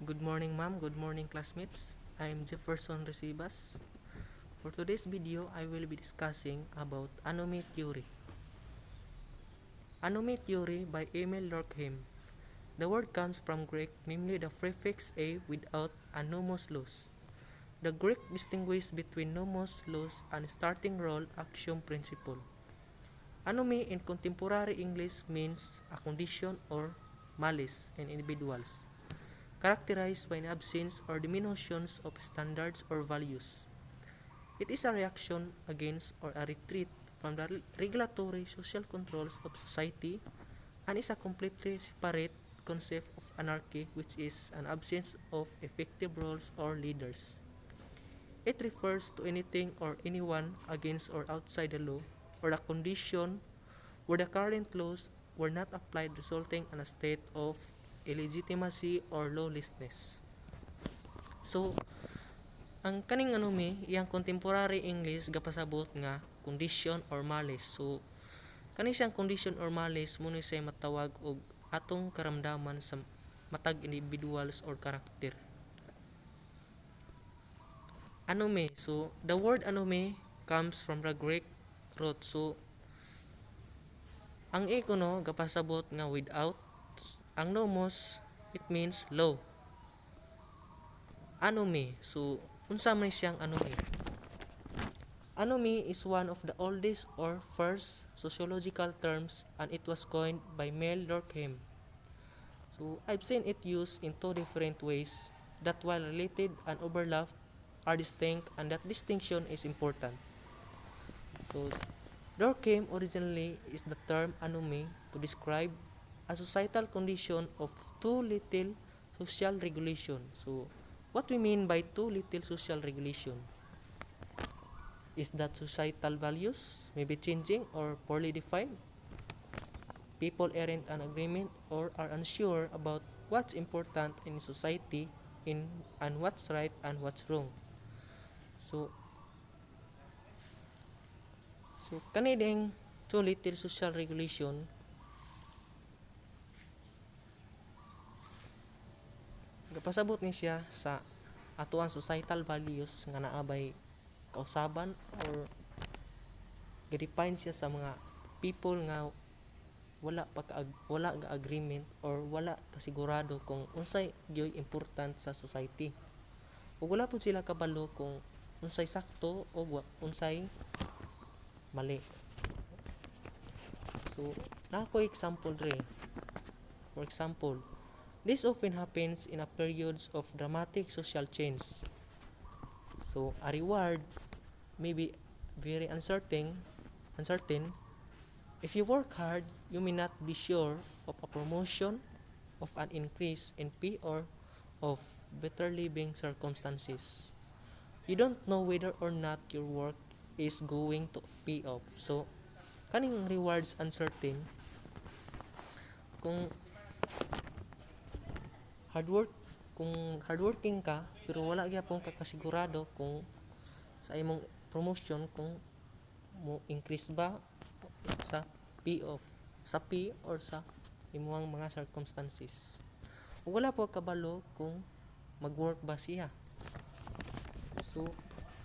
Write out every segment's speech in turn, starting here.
Good morning, ma'am. Good morning, classmates. I am Jefferson Recibas. For today's video, I will be discussing about anomy theory. Anomy theory by Emil Durkheim. The word comes from Greek, namely the prefix a without a nomos laus. The Greek distinguished between nomos laus and starting role axiom principle. Anomy in contemporary English means a condition or malus in individuals, characterized by an absence or diminutions of standards or values. It is a reaction against or a retreat from the regulatory social controls of society and is a completely separate concept of anarchy, which is an absence of effective roles or leaders. It refers to anything or anyone against or outside the law or a condition where the current laws were not applied, resulting in a state of illegitimacy or lawlessness. So, ang kaning iyang contemporary English gapasabot nga condition or malice. So, kani siyang condition or malice mo ni siya matawag og atong karamdaman sa matag individuals or karakter. Anome. So, the word anome comes from the Greek root. So, ang ikono gapasabot nga without. Ang nomos, it means low. Anomy. So, unsa man siyang anomy? Anomy is one of the oldest or first sociological terms, and it was coined by Emil Durkheim. So, I've seen it used in two different ways that while related and overlap are distinct, and that distinction is important. So, Durkheim originally is the term anomy to describe a societal condition of too little social regulation. So, what we mean by too little social regulation is that societal values may be changing or poorly defined. People aren't in agreement or are unsure about what's important in society and what's right and what's wrong. So kani ding too little social regulation gapasabot ni siya sa atuang societal values nga naabay kausaban or ga-define siya sa mga people nga wala ga agreement or wala kasigurado kung unsay gyoy important sa society. Ug wala pud sila kabalo kung unsay sakto o unsay mali. So, nako example dre. For example, this often happens in a periods of dramatic social change. So, a reward may be very uncertain. If you work hard, you may not be sure of a promotion, of an increase in pay, or of better living circumstances. You don't know whether or not your work is going to pay off. So, kaning rewards uncertain. Kung hardworking ka pero wala gyapon ka kasigurado kung sa imong promotion kung mo increase ba sa pay or sa imong mga circumstances. Ug wala po kabalo kung mag-work ba siya. So,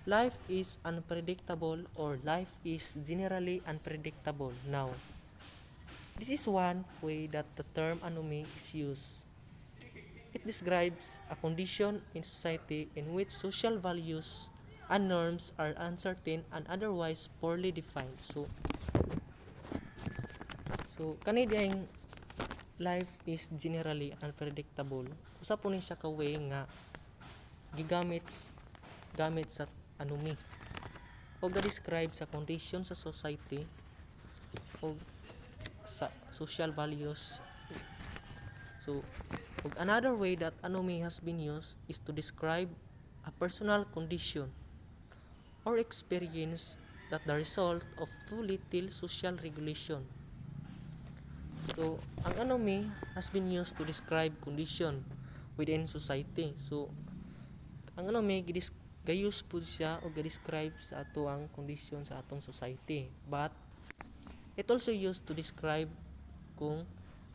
life is unpredictable or life is generally unpredictable. Now, this is one way that the term anomy is used. It describes a condition in society in which social values and norms are uncertain and otherwise poorly defined. So kani diyang life is generally unpredictable. Usa po ni siya ka way nga gamit sa anomy o ga-describe sa condition sa society o sa social values. So, another way that anomy has been used is to describe a personal condition or experience that the result of too little social regulation. So, ang anomy has been used to describe condition within society. So, ang anomy gayus po siya o ga-describe sa ato ang condition sa atong society. But, it also used to describe kung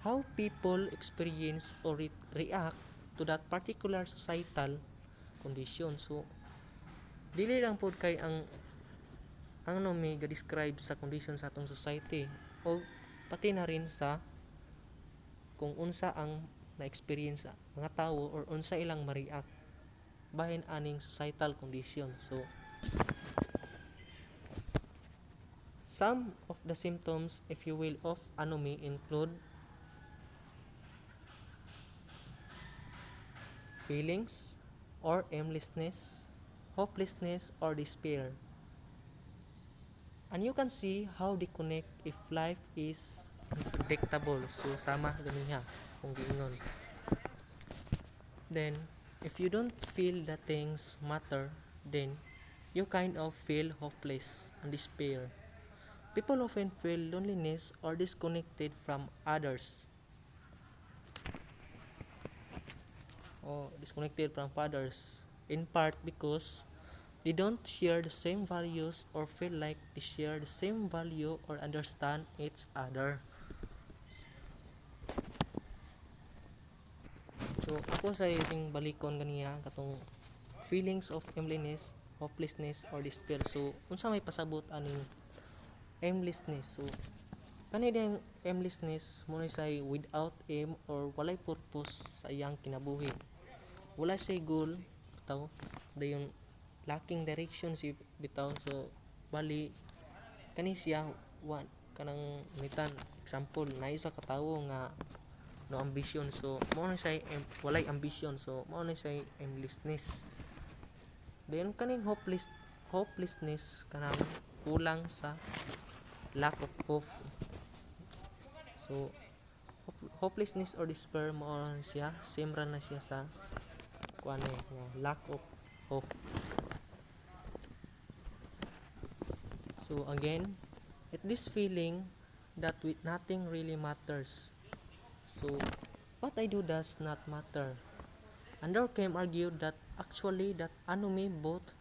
how people experience or react to that particular societal condition. So dili lang pod kay ang anomy ga-describe sa condition sa atong society, o pati na rin sa kung unsa ang na-experience sa mga tawo or unsa ilang ma-react bahin aning societal condition. So some of the symptoms, if you will, of anomy include feelings or aimlessness, hopelessness or despair. And you can see how they connect if life is unpredictable. So sama ganiha kung giingon. Then if you don't feel that things matter, then you kind of feel hopeless and despair. People often feel loneliness or disconnected from others. In part because they don't share the same values or feel like they share the same value or understand each other. So ako sa iting balikon ganiya katong feelings of aimlessness, hopelessness or despair. So unsa may pasabot aning aimlessness? So kani ding aimlessness mo ni say without aim or walay purpose sa iyang kinabuhi. Wala siya goal bitaw, dayon lacking direction si bitaw. So bali kani siya one kanang mitan example na isa ka tawo nga no ambition, so mao na siya walay ambition, so mao na siya aimlessness. Dayon kaning hopelessness kanang kulang sa lack of hope. So hopelessness or despair mao na siya, same ra na siya sa kuane nga lack of hope. So again, this feeling that nothing really matters. So what I do does not matter. And Durkheim argued that actually that anomy both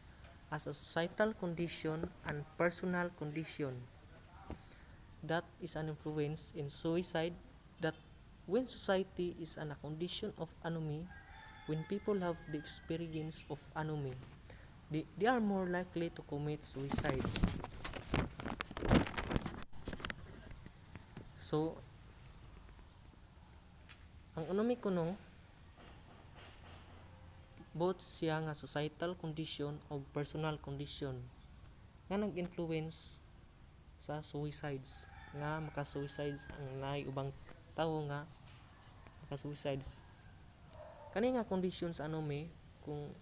as a societal condition and personal condition. That is an influence in suicide, that when society is in a condition of anomy, when people have the experience of anomy, they are more likely to commit suicide. So ang anomy kuno both siya nga societal condition o personal condition nga nag-influence sa suicides, nga maka-suicides ang naay ubang tawo nga maka-suicides. Kani nga conditions anomy, kung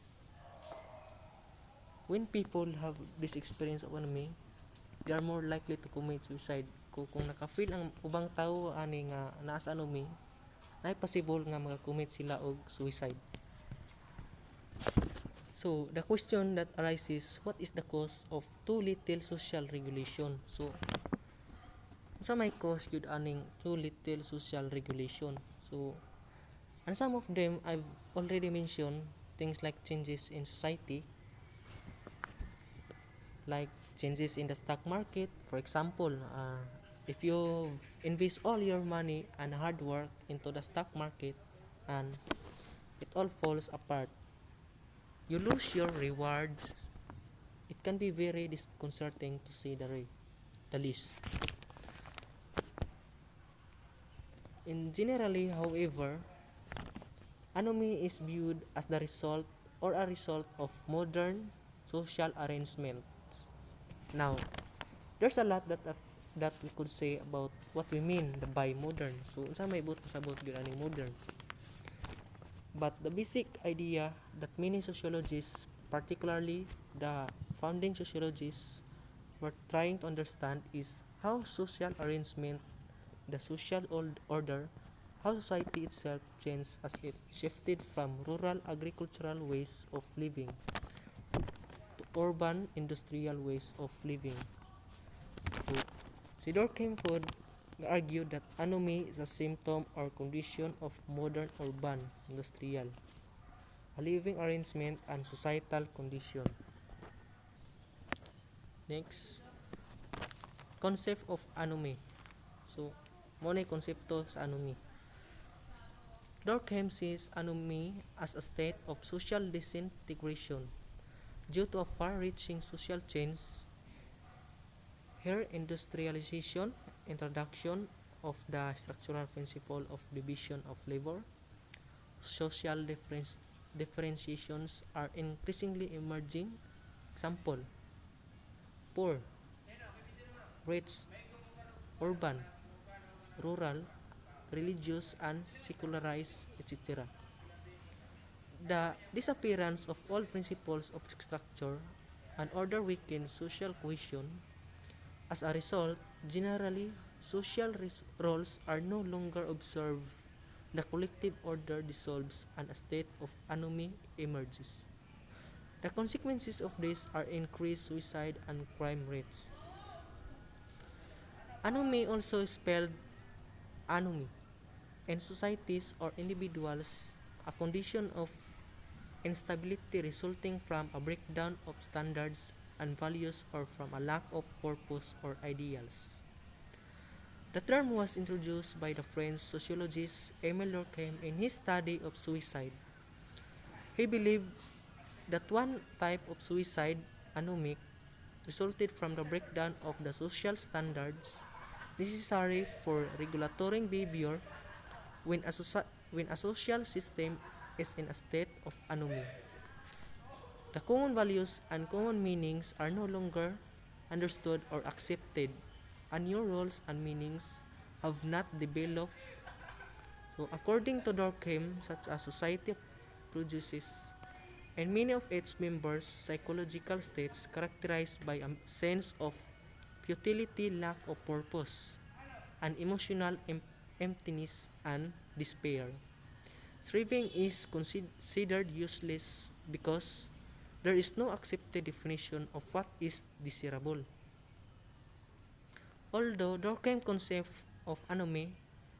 when people have this experience of anomy, they are more likely to commit suicide. Kung naka-feel ang ubang tawo ani nga naa sa anomy, naay possible nga maka-commit sila og suicide. So the question that arises, what is the cause of too little social regulation? So unsa may cause gyud aning too little social regulation? So and some of them I've already mentioned, things like changes in society, like changes in the stock market. For example, if you invest all your money and hard work into the stock market and it all falls apart, you lose your rewards. It can be very disconcerting to say the least. In generally, however, anomy is viewed as the result or a result of modern social arrangements. Now, there's a lot that we could say about what we mean by modern. So unsa may pasabot gyud aning modern? But the basic idea that many sociologists, particularly the founding sociologists, were trying to understand is how social arrangement, the social order, how society itself changed as it shifted from rural agricultural ways of living to urban industrial ways of living. So, si Durkheim could argue that anomy is a symptom or condition of modern urban industrial, a living arrangement and societal condition. Next, concept of anomy. So mo na konsepto sa anomy. Durkheim sees anomy as a state of social disintegration due to a far-reaching social change. Here, industrialization, introduction of the structural principle of division of labor, social differentiations are increasingly emerging. Example: poor, rich, urban, rural, religious and secularized, etc. The disappearance of all principles of structure and order weakens social cohesion. As a result, generally, social roles are no longer observed. The collective order dissolves and a state of anomy emerges. The consequences of this are increased suicide and crime rates. Anomy, also spelled anomy, in societies or individuals, a condition of instability resulting from a breakdown of standards and values or from a lack of purpose or ideals. The term was introduced by the French sociologist Émile Durkheim in his study of suicide. He believed that one type of suicide, anomic, resulted from the breakdown of the social standards necessary for regulating behavior when a social system is in a state of anomy. The common values and common meanings are no longer understood or accepted, and new roles and meanings have not developed. So, according to Durkheim, such a society produces, and many of its members, psychological states characterized by a sense of futility, lack of purpose, and emotional emptiness and despair. Thriving is considered useless because there is no accepted definition of what is desirable. Although Durkheim's concept of anomy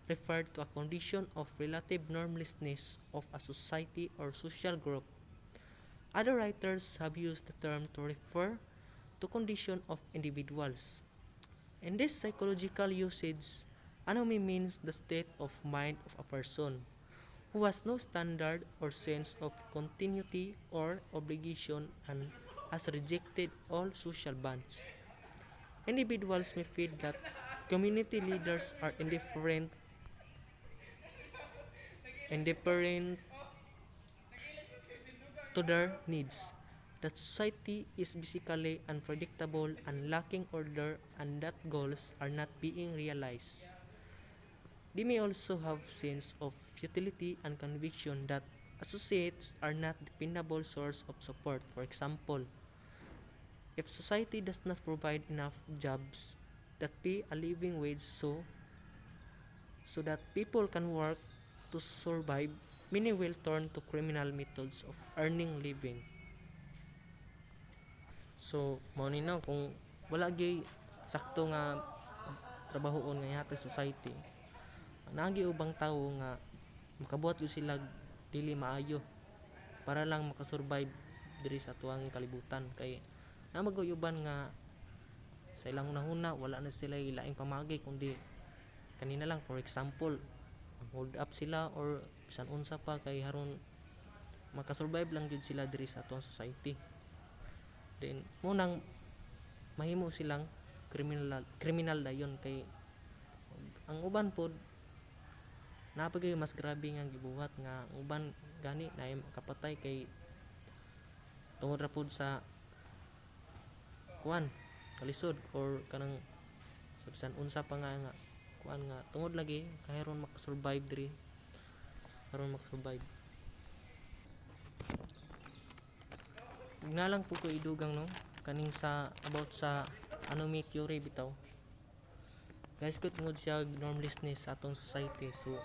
referred to a condition of relative normlessness of a society or social group, other writers have used the term to refer to condition of individuals. In this psychological usage, anomy means the state of mind of a person who has no standard or sense of continuity or obligation and has rejected all social bonds. Individuals may feel that community leaders are indifferent to their needs, that society is basically unpredictable and lacking order, and that goals are not being realized. They may also have sense of futility and conviction that associates are not dependable source of support. For example, if society does not provide enough jobs that pay a living wage so that people can work to survive, many will turn to criminal methods of earning living. So, mao ni na kung wala gyud sakto nga trabahoon nga yata society, naagi ubang tawo nga makabuhat gyud sila dili maayo para lang makasurvive diri sa tuwang kalibutan. Kay namaguyuban nga sa ilang hunahuna wala na sila laing pamagay kundi kanina lang. For example, hold up sila or bisan unsa pa kay haron makasurvive lang gyud sila diri sa tuwang society. Then munang mahimo silang criminal dayon. Kay ang uban pod napagay mas grabe nga gibuhat nga ang uban gani na kapatay kay tungod ra pod sa kuan kalisod or kanang bisan unsa pa nga kuan nga tungod lagi karon makasurvive diri, karon makasurvive. Nga lang po ko idugang no kaning sa about sa anomy theory bitaw. Guys, ko tungod siya normlessness sa atong society. So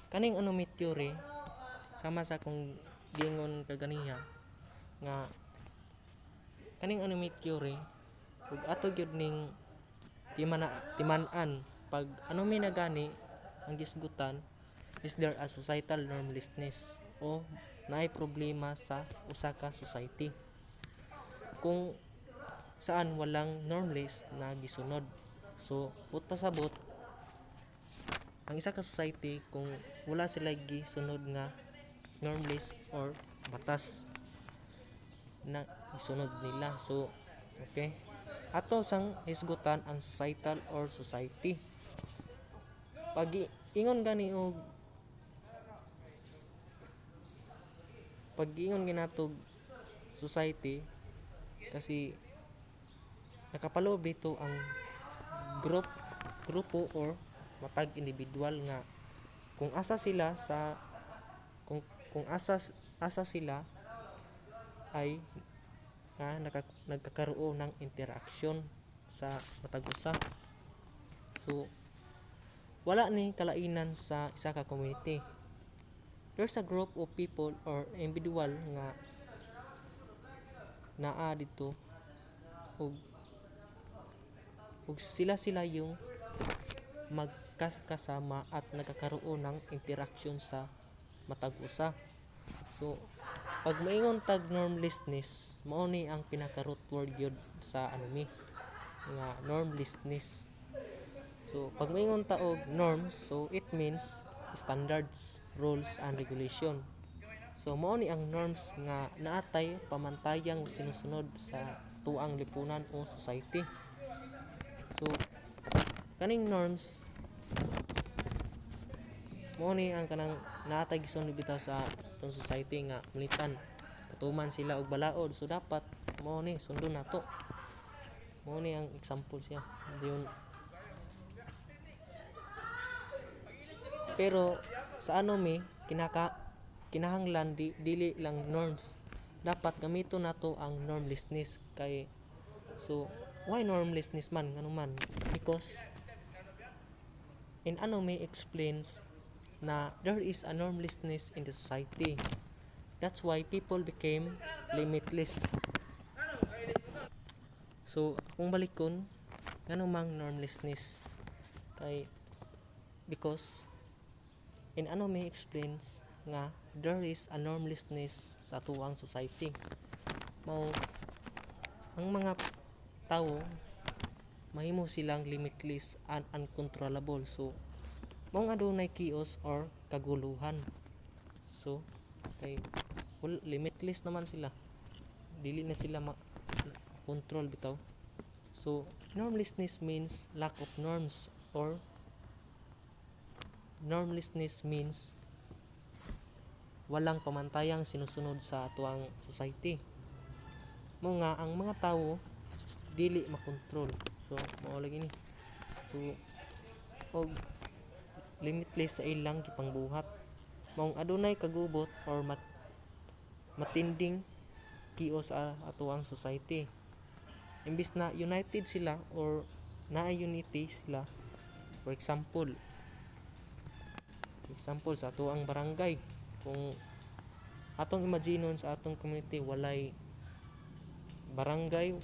kaning anomy theory sama sa akong gingon kaganiya nga kaning anomy theory ug ato gyud ning timan-an pag anomy na gani ang gisgutan, is there a societal normlessness o naay problema sa usa ka society kung saan walang normless na gisunod. So, pasabot ang isa ka society kung wala sila gisunod nga norm list or batas na isunod nila. So okay, ato sang hisgutan ang societal or society. Pag ingon gani og pag ingon ginatog society, kasi nakapaloob dito ang grupo or matag individual nga kung asa sila sa kung asa sila ay nagkakaroon ng interaksyon sa matag usa. So wala ni kalainan sa isa ka community. There's a group of people or individual nga naa dito ug sila yung magkasama at nagkakaroon ng interaksyon sa matag usa. So pag maingon tag normlessness, mao ni ang pinaka root word gyud sa nga normlessness. So pag maingon ta og norms, so it means standards, rules and regulation. So mao ni ang norms nga naatay pamantayang sinusunod sa tuang lipunan o society. So kaning norms mao ni ang kanang naatay gisunod bitaw sa tong society nga mulitan patuman sila og balaod. So dapat mao ni sundon nato. Mao ni ang example siya diyon. Pero sa kinahanglan dili lang norms, dapat gamiton nato ang normlessness kay. So why normlessness man nganuman? Because in explains na there is a normlessness in the society. That's why people became limitless. So kung balikon nganumang normlessness kay because in explains nga there is a normlessness sa tuwang society. Mao ang mga tao mahimo silang limitless and uncontrollable. So mao nga adunay chaos or kaguluhan. So kay limitless naman sila, dili na sila control bitaw. So normlessness means lack of norms, or normlessness means walang pamantayang sinusunod sa tuwang society. Mo nga ang mga tawo dili makontrol. So mao lagi ni. So og limitless sa ilang gipangbuhat. Maong adunay kagubot or matinding chaos sa atuang society. Imbis na united sila or naa unity sila, for example sa atuang barangay, kung atong imaginon sa atong community walay barangay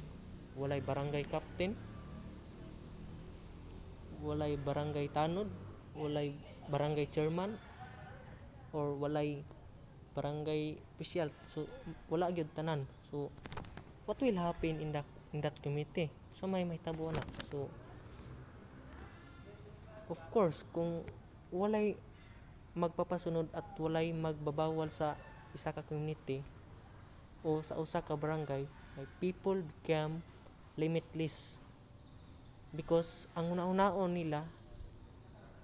captain, walay barangay tanod, walay barangay chairman, or walay barangay official. So wala gyud tanan. So what will happen in that community? So may mahitabo na. So of course kung walay magpapasunod at walay magbabawal sa isa ka community o sa usa ka barangay, people become limitless because ang una-unaon nila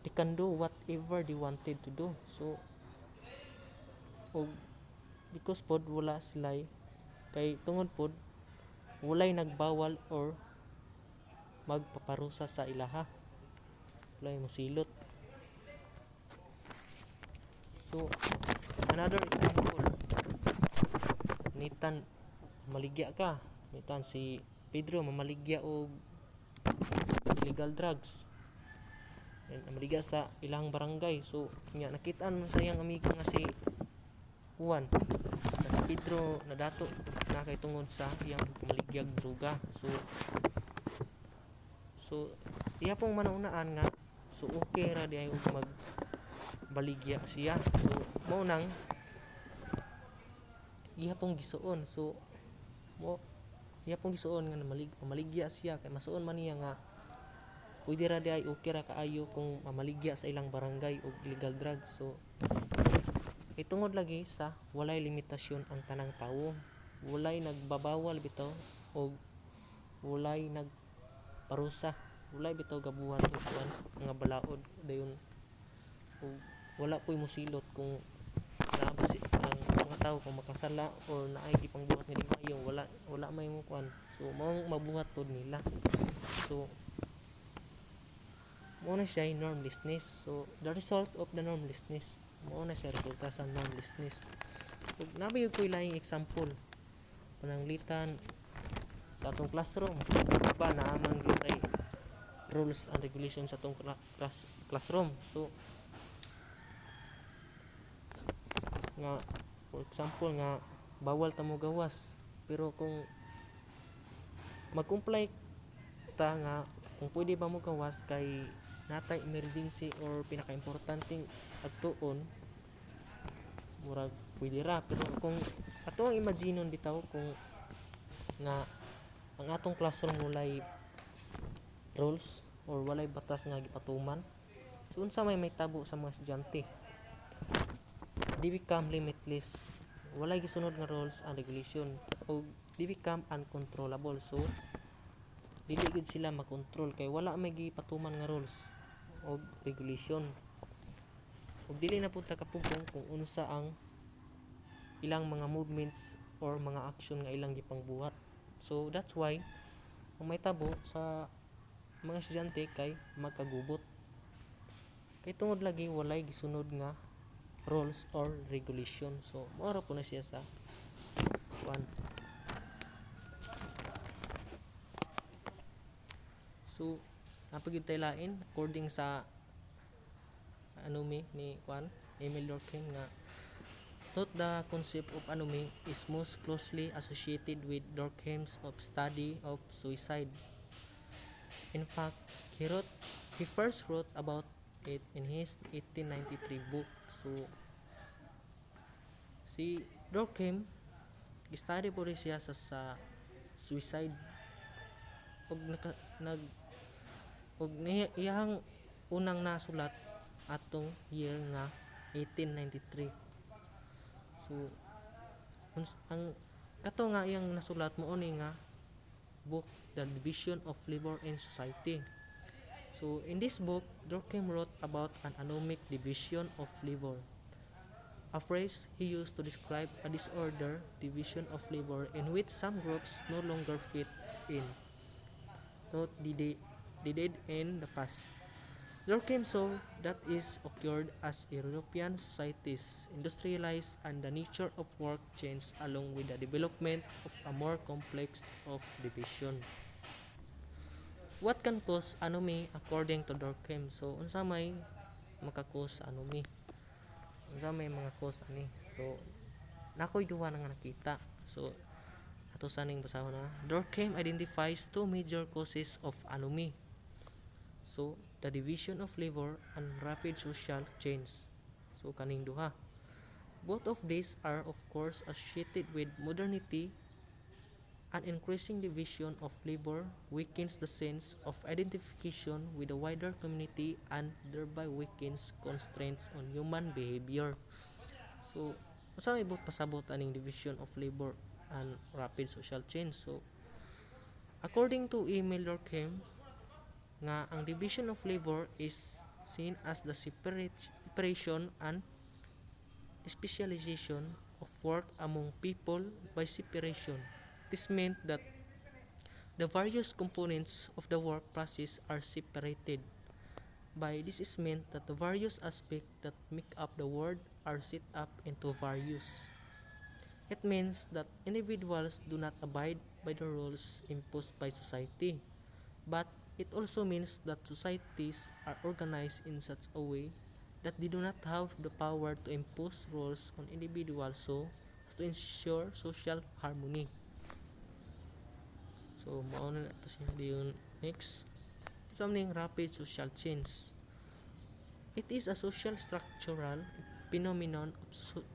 they can do whatever they wanted to do. So because pod wala sila kay tungod pod walay nagbawal or magpaparusa sa ilaha, walay mosilot. So another example, nitan maligya ka, nitan si Pedro mamaligya og illegal drugs, maligya sa ilang barangay. So nya nakitaan mo sa iyang amigo nga si Juan na si Pedro nadato na kay tungod sa iyang maligyag droga. So iya pong manaunaan nga so okay ra di ay magbaligya siya. So mao nang iya pong gisuon. So iya pong gisuon nga maligya siya kay masuon man niya nga pwede ra di ay okay ra kaayo kung mamaligya sa ilang barangay og illegal drug. So itungod lagi sa walay limitasyon ang tanang tawo, walay nagbabawal bitaw og walay nagparusa, walay bitaw gabuhan og kuan nga balaod dayon, ug wala po'y mosilot kung naaba si ang mga tao kung makasala or naay gipangbuhat nga di maayo, wala may mo kuan. So maong mabuhat pod nila. So mao na siya normlessness. So the result of the normlessness, mao na siya resulta sa normlessness. Ug nabayog ko laing example pananglitan sa atong classroom ba naamang gyud rules and regulations sa atong classroom. So nga for example nga bawal ta mo gawas, pero kung mag-comply ta nga kung pwede ba mo gawas kay natay emergency or pinaka-importanteng agtuon, murag pwede ra. Pero kung ato ang imaginon bitaw kung nga ang atong classroom walay rules or walay batas nga gipatuman, so unsa may tabo sa mga estudyante, they become limitless, walay gisunod nga rules and regulation, o they become uncontrollable. So dili gid sila makontrol kay wala may gipatuman nga rules o regulation, ug dili na pud ta kapugong kung unsa ang ilang mga movements or mga action nga ilang gipangbuhat. So that's why ang may tabo sa mga estudyante kay magkagubot, kay tungod lagi walay gisunod nga rules or regulation. So mao ra po na siya sa kuan. So napagid tay lain according sa ni kuan Emil Durkheim nga thought the concept of anomy is most closely associated with Durkheim's of study of suicide. In fact, he first wrote about it in his 1893 book. So si Durkheim gi-study po rin siya sa suicide, og iyang unang nasulat atong year nga 1893. So ang kato nga iyang nasulat mo ni nga book, The Division of Labor in Society. So in this book, Durkheim wrote about an anomic division of labor, a phrase he used to describe a disordered division of labor in which some groups no longer fit in, thought they did in the past. Durkheim saw that is occurred as European societies industrialized and the nature of work changed along with the development of a more complex of division. What can cause anomy according to Durkheim? So unsa may maka-cause anomy? Unsa may mga cause ani? So nakoy duha nga nakita. So ato saning basahon na. Durkheim identifies two major causes of anomy. So the division of labor and rapid social change. So kaning duha, both of these are of course associated with modernity. An increasing division of labor weakens the sense of identification with the wider community and thereby weakens constraints on human behavior. So unsa may pasabot aning division of labor and rapid social change? So according to Emil Durkheim, nga ang division of labor is seen as the separation and specialization of work among people by separation. This meant that the various components of the work process are separated. By this is meant that the various aspects that make up the work are set up into various. It means that individuals do not abide by the rules imposed by society, but it also means that societies are organized in such a way that they do not have the power to impose rules on individuals so as to ensure social harmony. So mao na to siya diyon. Next, something rapid social change. It is a social structural phenomenon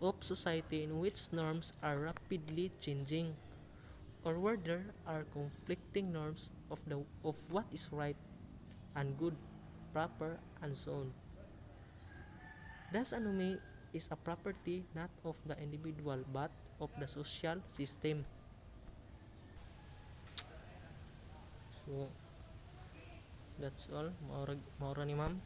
of society in which norms are rapidly changing, or where there are conflicting norms of what is right and good, proper, and so on. Thus, anomy is a property not of the individual but of the social system. So, that's all. Maura ni ma'am.